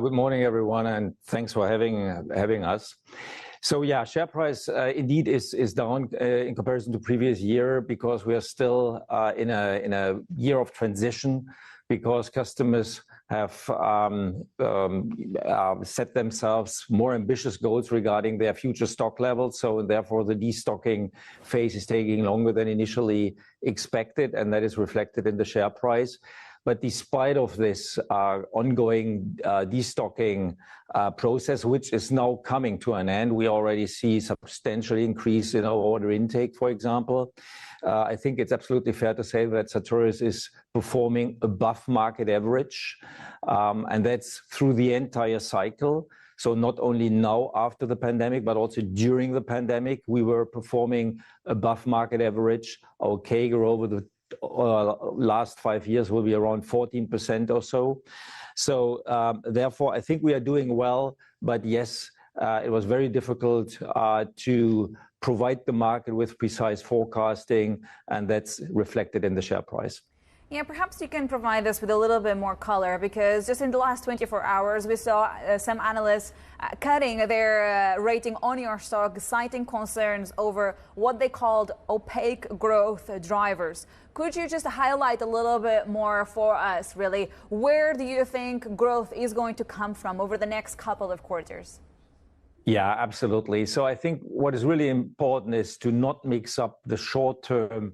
Good morning, everyone, and thanks for having us. So yeah, share price indeed is down in comparison to previous year because we are still in a year of transition because customers have set themselves more ambitious goals regarding their future stock levels. So therefore, the destocking phase is taking longer than initially expected, and that is reflected in the share price. But despite of this ongoing destocking process, which is now coming to an end, we already see substantial increase in our order intake, for example. I think it's absolutely fair to say that Sartorius is performing above market average, and that's through the entire cycle. So not only now after the pandemic, but also during the pandemic, we were performing above market average. Our CAGR over the last 5 years will be around 14% or so. So therefore, I think we are doing well. But yes, it was very difficult to provide the market with precise forecasting, and that's reflected in the share price. Yeah, perhaps you can provide us with a little bit more color, because just in the last 24 hours, we saw some analysts cutting their rating on your stock, citing concerns over what they called opaque growth drivers. Could you just highlight a little bit more for us, really? Where do you think growth is going to come from over the next couple of quarters? Yeah, absolutely. So I think what is really important is to not mix up the short-term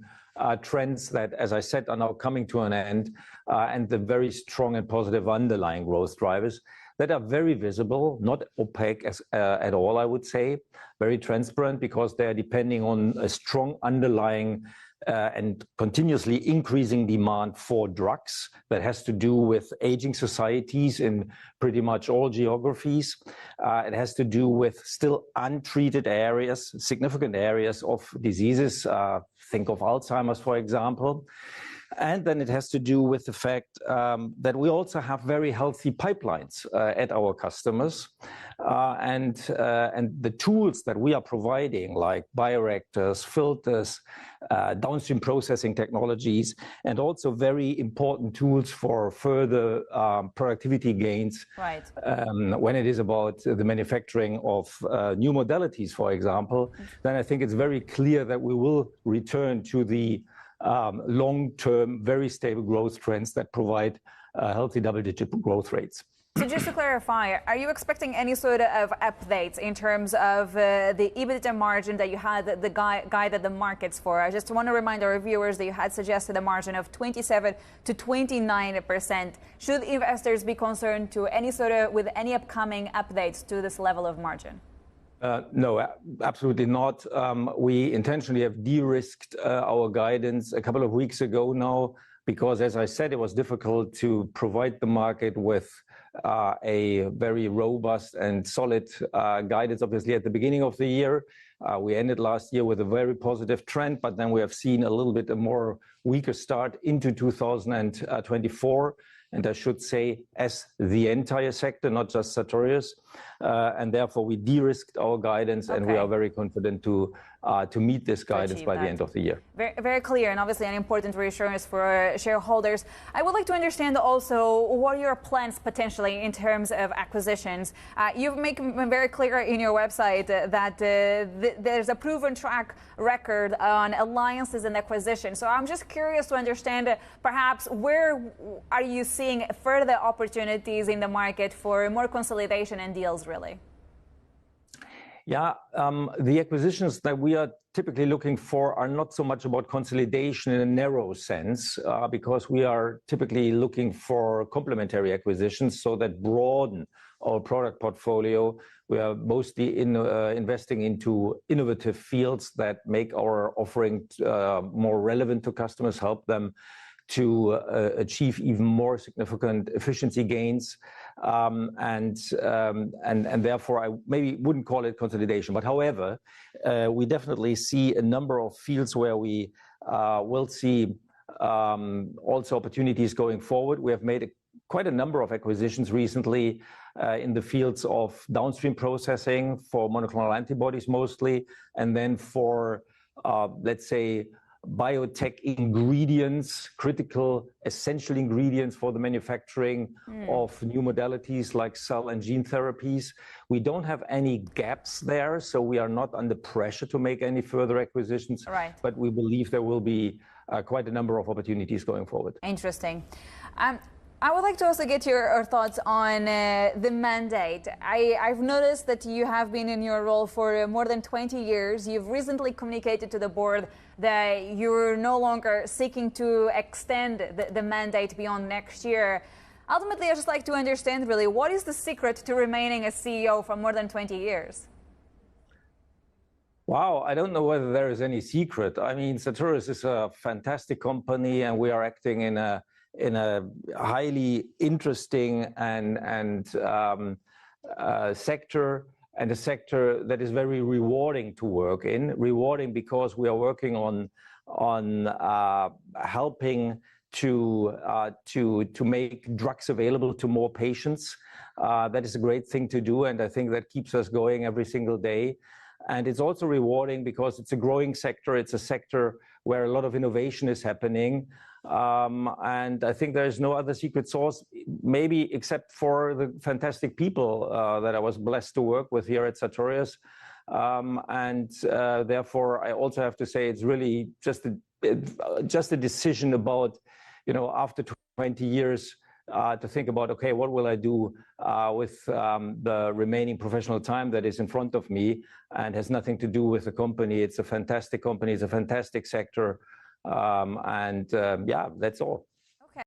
trends that, as I said, are now coming to an end, and the very strong and positive underlying growth drivers that are very visible, not opaque at all, I would say, very transparent, because they are depending on a strong underlying and continuously increasing demand for drugs that has to do with aging societies in pretty much all geographies. It has to do with still untreated areas, significant areas of diseases. Think of Alzheimer's, for example. And then it has to do with the fact that we also have very healthy pipelines at our customers. And the tools that we are providing, like bioreactors, filters, downstream processing technologies, and also very important tools for further productivity gains. Right. When it is about the manufacturing of new modalities, for example, then I think it's very clear that we will return to the long-term, very stable growth trends that provide healthy double-digit growth rates. So just to clarify, are you expecting any sort of updates in terms of the EBITDA margin that you had the guided the markets for? I just want to remind our viewers that you had suggested a margin of 27 to 29%. Should investors be concerned with any upcoming updates to this level of margin? No, absolutely not. We intentionally have de-risked our guidance a couple of weeks ago now, because, as I said, it was difficult to provide the market with a very robust and solid guidance, obviously, at the beginning of the year. We ended last year with a very positive trend, but then we have seen a little bit more weaker start into 2024. And I should say, as the entire sector, not just Sartorius. And therefore, we de-risked our guidance, and we are very confident to meet this guidance by the end of the year. Very, very clear, and obviously an important reassurance for shareholders. I would like to understand also what are your plans potentially in terms of acquisitions. You make very clear in your website that there's a proven track record on alliances and acquisitions. So I'm just curious to understand perhaps where are you seeing further opportunities in the market for more consolidation and deals, really? Yeah, the acquisitions that we are typically looking for are not so much about consolidation in a narrow sense, because we are typically looking for complementary acquisitions so that broaden our product portfolio. We are mostly investing into innovative fields that make our offering more relevant to customers, help them to achieve even more significant efficiency gains. And therefore, I maybe wouldn't call it consolidation. But however, we definitely see a number of fields where we will see also opportunities going forward. We have made quite a number of acquisitions recently in the fields of downstream processing for monoclonal antibodies mostly, and then for, let's say, biotech ingredients, critical, essential ingredients for the manufacturing of new modalities like cell and gene therapies. We don't have any gaps there, so we are not under pressure to make any further acquisitions. Right. But we believe there will be quite a number of opportunities going forward. Interesting. I would like to also get your thoughts on the mandate. I've noticed that you have been in your role for more than 20 years. You've recently communicated to the board that you're no longer seeking to extend the mandate beyond next year. Ultimately, I'd just like to understand really, what is the secret to remaining a CEO for more than 20 years? Wow, I don't know whether there is any secret. I mean, Sartorius is a fantastic company, and we are acting in a highly interesting sector, and a sector that is very rewarding to work in. Rewarding because we are working on helping to make drugs available to more patients. That is a great thing to do, and I think that keeps us going every single day. And it's also rewarding because it's a growing sector. It's a sector where a lot of innovation is happening. And I think there's no other secret sauce, maybe except for the fantastic people that I was blessed to work with here at Sartorius. Therefore, I also have to say it's really just a decision about, after 20 years, to think about, okay, what will I do with the remaining professional time that is in front of me, and has nothing to do with the company. It's a fantastic company. It's a fantastic sector. Yeah, that's all.